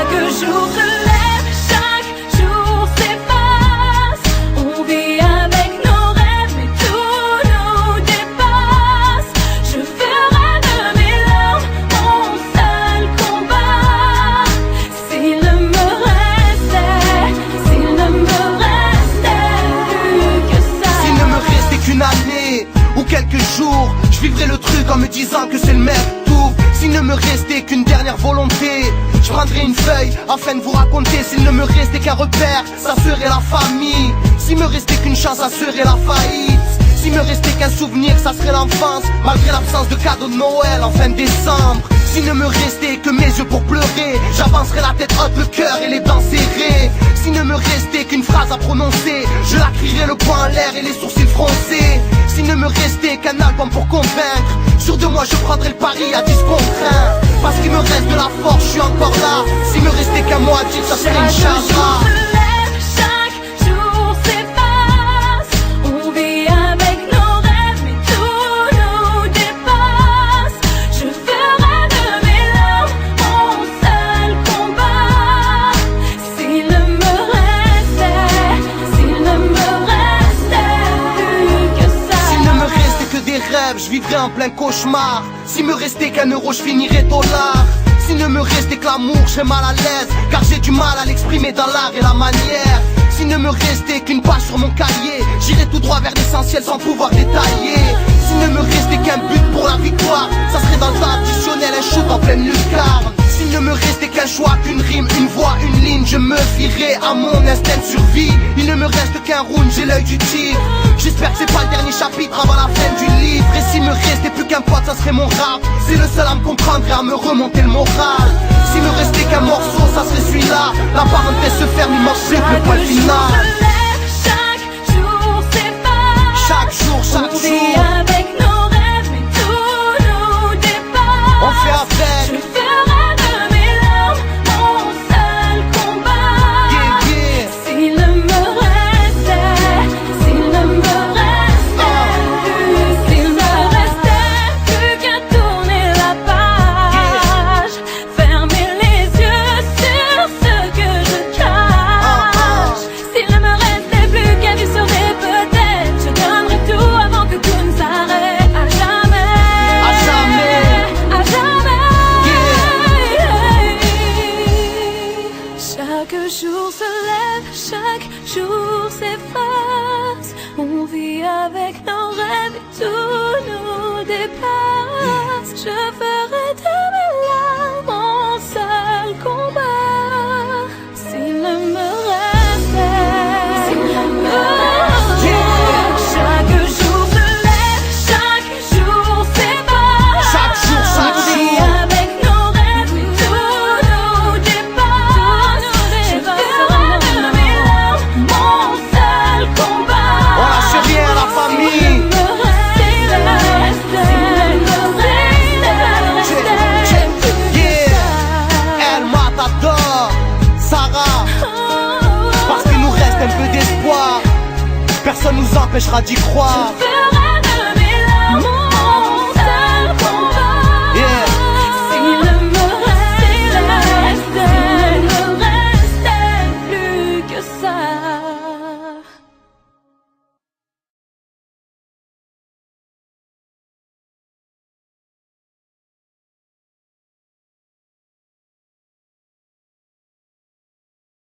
Chaque jour se lève, chaque jour s'efface. On vit avec nos rêves, mais tout nous dépasse. Je ferai de mes larmes mon seul combat. S'il ne me restait plus que ça. S'il ne me restait qu'une année ou quelques jours, je vivrais le truc en me disant que c'est le même tout. S'il ne me restait qu'une dernière volonté, je prendrais une feuille afin de vous raconter. S'il ne me restait qu'un repère, ça serait la famille. S'il me restait qu'une chance, ça serait la faillite. S'il me restait qu'un souvenir, ça serait l'enfance, malgré l'absence de cadeaux de Noël en fin de décembre. S'il ne me restait que mes yeux pour pleurer, j'avancerais la tête haute, le cœur et les dents serrées. S'il ne me restait qu'une phrase à prononcer, je la crierais le poing en l'air et les sourcils froncés. S'il ne me restait qu'un album pour convaincre, sûr de moi je prendrais le pari à 10 contre 1. Parce qu'il me reste de la force, je suis encore là. S'il me restait qu'un mot à dire, ça serait une chance. Chaque jour s'efface. On vit avec nos rêves, mais tout nous dépasse. Je ferai de mes larmes mon seul combat. S'il ne me restait plus que ça. S'il ne me restait que des rêves, je vivrais en plein cauchemar. S'il me restait qu'un euro, je finirais dollar. S'il ne me restait que l'amour, je serais mal à l'aise, car j'ai du mal à l'exprimer dans l'art et la manière. S'il ne me restait qu'une page sur mon cahier, j'irais tout droit vers l'essentiel sans pouvoir détailler. S'il ne me restait qu'un but pour la victoire, ça serait dans le temps additionnel, un shoot en pleine lucarne. S'il ne me restait qu'un choix, qu'une rime, une voix, une ligne, je me fierais à mon instinct de survie. Il ne me reste qu'un round, j'ai l'œil du tigre. J'espère que c'est pas le dernier chapitre avant la fin du livre. Et s'il me restait plus qu'un pote, ça serait mon rap. C'est le seul à me comprendre et à me remonter le moral. S'il me restait qu'un morceau, ça serait celui-là. La parenthèse se ferme, il marche le point final. Chaque jour s'efface. Chaque jour, chaque On vit jour, avec nos rêves, mais tout nous dépasse. on fait avec. Je ferai de mes larmes mon seul combat. Yeah, yeah. S'il ne me restait plus qu'à tourner la page, fermer les yeux sur ce que je cache. S'il ne me restait plus qu'à vivre sur mes peut-être, je donnerais tout avant que tout ne s'arrête. À jamais, À jamais. à jamais. Chaque jour se lève, chaque jour s'efface. On vit avec nos rêves et tout nous dépasse. Je ferai de mes larmes mon seul combat. S'il ne me restait, chaque jour se lève, chaque jour s'efface. Chaque jour, chaque On vit jour. avec nos rêves, mais tout nous dépasse. Je ferai de mes larmes mon seul combat. On lâche rien, la famille. Yeah. El Matador, Sarah. Parce qu'il nous reste un peu d'espoir, personne nous empêchera d'y croire.